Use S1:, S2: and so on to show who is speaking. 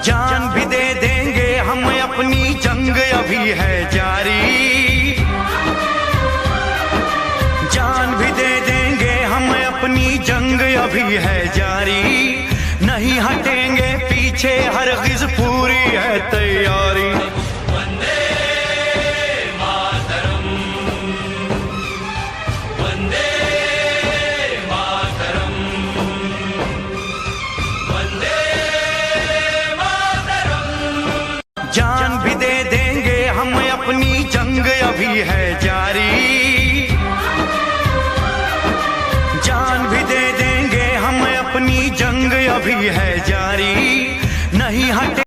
S1: जान भी दे देंगे हम, अपनी जंग अभी है जारी। जान भी दे देंगे हम, अपनी जंग अभी है जारी। नहीं हटेंगे पीछे, हरगिज़ पूरी है तैयारी।
S2: वंदे मातरम, वंदे मातरम, वंदे मातरम।
S1: जान भी दे देंगे हम, अपनी जंग अभी है जारी।